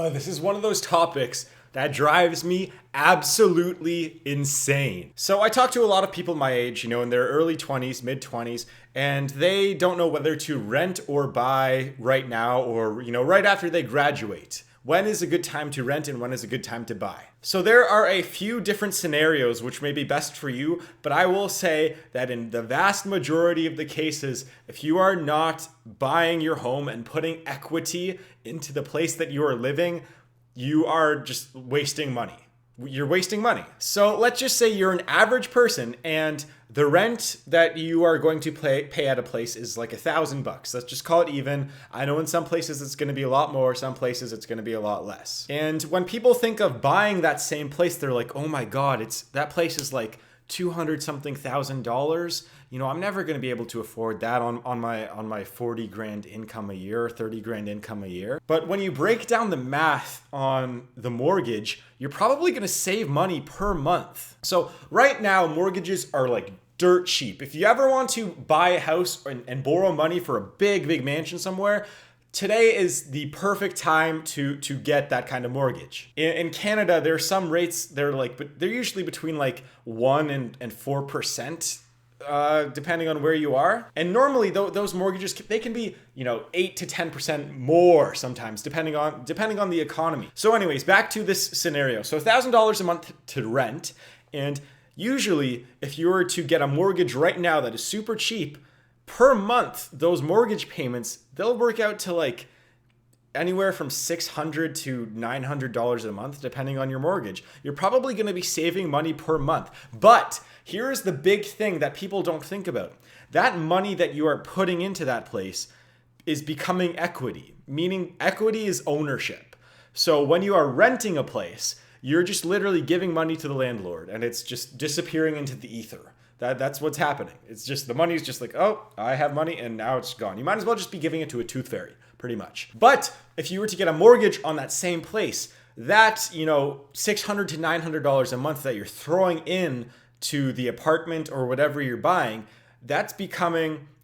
This is one of those topics that drives me absolutely insane. So I talk to a lot of people my age, in their early 20s, mid 20s, and they don't know whether to rent or buy right now or, right after they graduate. When is a good time to rent and when is a good time to buy? So there are a few different scenarios which may be best for you, but I will say that in the vast majority of the cases, if you are not buying your home and putting equity into the place that you are living, you are just wasting money. You're wasting money. So let's just say you're an average person and the rent that you are going to pay at a place is like $1,000. Let's just call it even. I know in some places it's going to be a lot more, some places it's going to be a lot less. And when people think of buying that same place, they're like, oh my God, that place is like $200 something thousand. I'm never going to be able to afford that on my 40 grand income a year, 30 grand income a year. But when you break down the math on the mortgage, you're probably going to save money per month. So right now, mortgages are like dirt cheap. If you ever want to buy a house and borrow money for a big mansion somewhere, today is the perfect time to get that kind of mortgage. In Canada, there are some rates, they're usually between like 1 and 4%. Depending on where you are. And normally those mortgages, they can be, 8 to 10% more sometimes, depending on the economy. So anyways, back to this scenario. So $1,000 a month to rent. And usually if you were to get a mortgage right now that is super cheap, per month, those mortgage payments, they'll work out to like anywhere from $600 to $900 a month, depending on your mortgage. You're probably going to be saving money per month. But here's the big thing that people don't think about. That money that you are putting into that place is becoming equity, meaning equity is ownership. So when you are renting a place, you're just literally giving money to the landlord and it's just disappearing into the ether. That's what's happening. It's just the money's just like, oh, I have money and now it's gone. You might as well just be giving it to a tooth fairy, pretty much. But if you were to get a mortgage on that same place, that, $600 to $900 a month that you're throwing in to the apartment or whatever you're buying,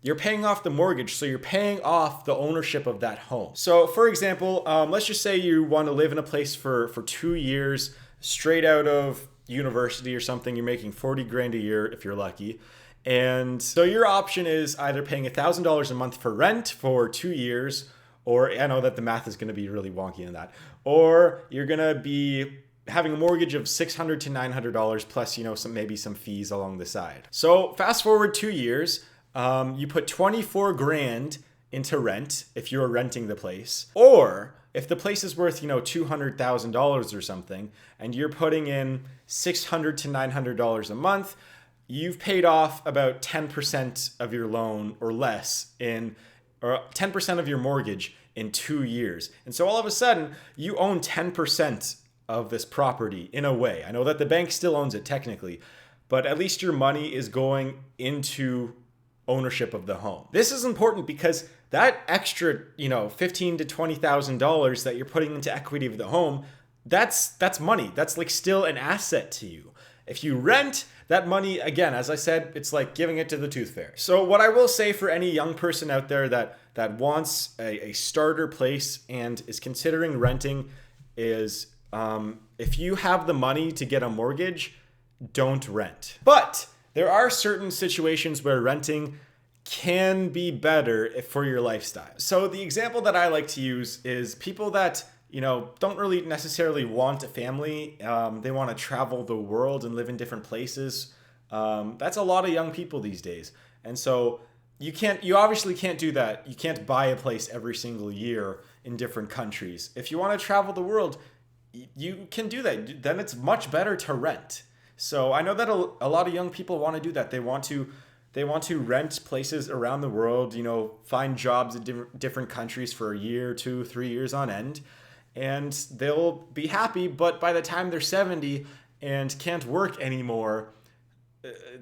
you're paying off the mortgage. So you're paying off the ownership of that home. So for example, let's just say you want to live in a place for 2 years straight out of university or something. You're making 40 grand a year if you're lucky. And so your option is either paying $1,000 a month for rent for 2 years, or I know that the math is going to be really wonky in that, or you're going to be having a mortgage of $600 to $900 plus, maybe some fees along the side. So fast forward 2 years, you put 24 grand into rent if you're renting the place, or if the place is worth, $200,000 or something, and you're putting in $600 to $900 a month, you've paid off about 10% of your loan or less or 10% of your mortgage in 2 years. And so all of a sudden, you own 10% of this property in a way. I know that the bank still owns it technically, but at least your money is going into ownership of the home. This is important because that extra, $15,000 to $20,000 that you're putting into equity of the home, that's money. That's like still an asset to you. If you rent, that money, again, as I said, it's like giving it to the tooth fairy. So what I will say for any young person out there that wants a starter place and is considering renting is, if you have the money to get a mortgage, don't rent. But there are certain situations where renting can be better for your lifestyle. So the example that I like to use is people that, don't really necessarily want a family. They want to travel the world and live in different places. That's a lot of young people these days. And so you obviously can't do that. You can't buy a place every single year in different countries. If you want to travel the world, you can do that. Then it's much better to rent. So I know that a lot of young people want to do that. They want to rent places around the world, find jobs in different countries for a year, 2, 3 years on end, and they'll be happy. But by the time they're 70 and can't work anymore,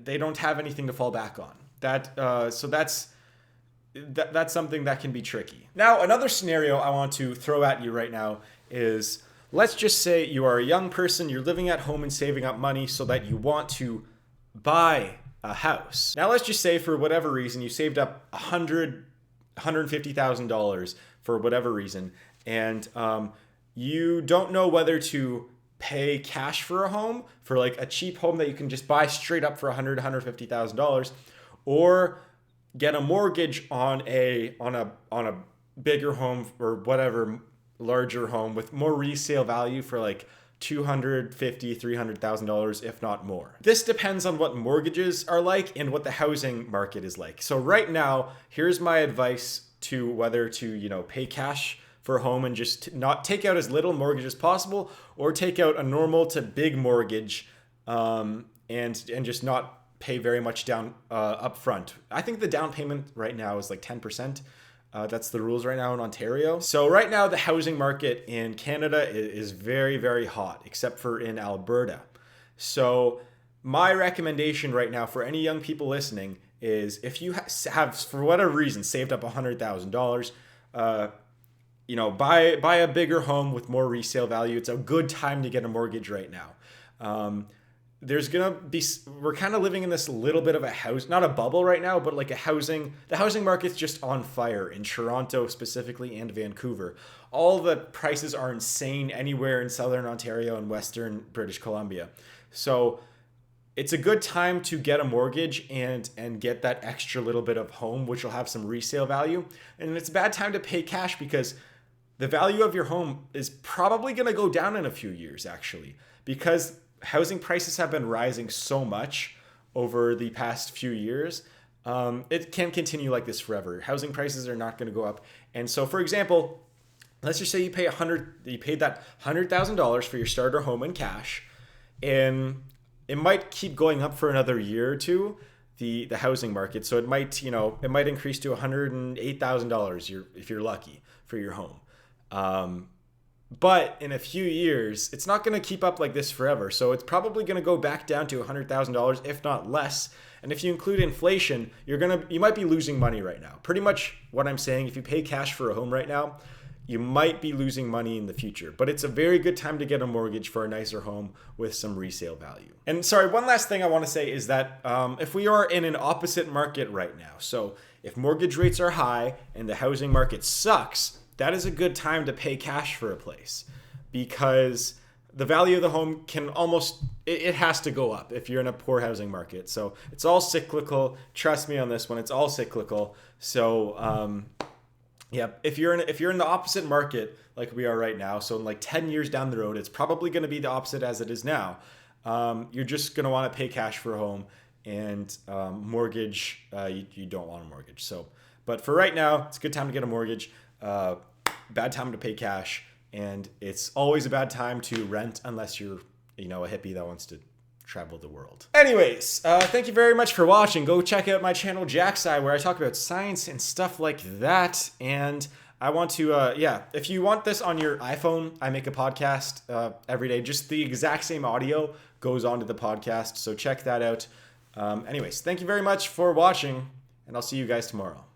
they don't have anything to fall back on. So that's something that can be tricky. Now, another scenario I want to throw at you right now is, let's just say you are a young person, you're living at home and saving up money so that you want to buy a house. Now, let's just say for whatever reason, you saved up $150,000 for whatever reason, and you don't know whether to pay cash for a home, for like a cheap home that you can just buy straight up for $150,000, or get a mortgage on a bigger home or whatever larger home with more resale value for like $250,000-$300,000, if not more. This depends on what mortgages are like and what the housing market is like. So right now, here's my advice to whether to, pay cash for a home and just not take out as little mortgage as possible, or take out a normal to big mortgage, and just not pay very much down up front. I think the down payment right now is like 10%. That's the rules right now in Ontario. So right now the housing market in Canada is very, very hot, except for in Alberta. So my recommendation right now for any young people listening is, if you have for whatever reason saved up $100,000, buy a bigger home with more resale value. It's a good time to get a mortgage right now. We're kind of living in this little bit of a not a bubble right now, but like the housing market's just on fire in Toronto specifically, and Vancouver. All the prices are insane anywhere in Southern Ontario and Western British Columbia. So it's a good time to get a mortgage and get that extra little bit of home, which will have some resale value. And it's a bad time to pay cash because the value of your home is probably going to go down in a few years, actually, because housing prices have been rising so much over the past few years. It can't continue like this forever. Housing prices are not going to go up. And so, for example, let's just say you paid that $100,000 for your starter home in cash, and it might keep going up for another year or two, the housing market. So it might increase to $108,000 if you're lucky for your home. But in a few years, it's not going to keep up like this forever. So it's probably going to go back down to $100,000, if not less. And if you include inflation, you might be losing money right now. Pretty much what I'm saying, if you pay cash for a home right now, you might be losing money in the future. But it's a very good time to get a mortgage for a nicer home with some resale value. And sorry, one last thing I want to say is that if we are in an opposite market right now, so if mortgage rates are high and the housing market sucks, that is a good time to pay cash for a place, because the value of the home it has to go up if you're in a poor housing market. So it's all cyclical. Trust me on this one, it's all cyclical. So if you're in the opposite market like we are right now, so in like 10 years down the road, it's probably going to be the opposite as it is now. You're just going to want to pay cash for a home, and mortgage, you don't want a mortgage. But for right now, it's a good time to get a mortgage. Bad time to pay cash, and it's always a bad time to rent unless you're a hippie that wants to travel the world. Anyways, thank you very much for watching. Go check out my channel Jacksai, where I talk about science and stuff like that. And I want to if you want this on your iPhone, I make a podcast every day. Just the exact same audio goes onto the podcast, so check that out. Anyways, thank you very much for watching, and I'll see you guys tomorrow.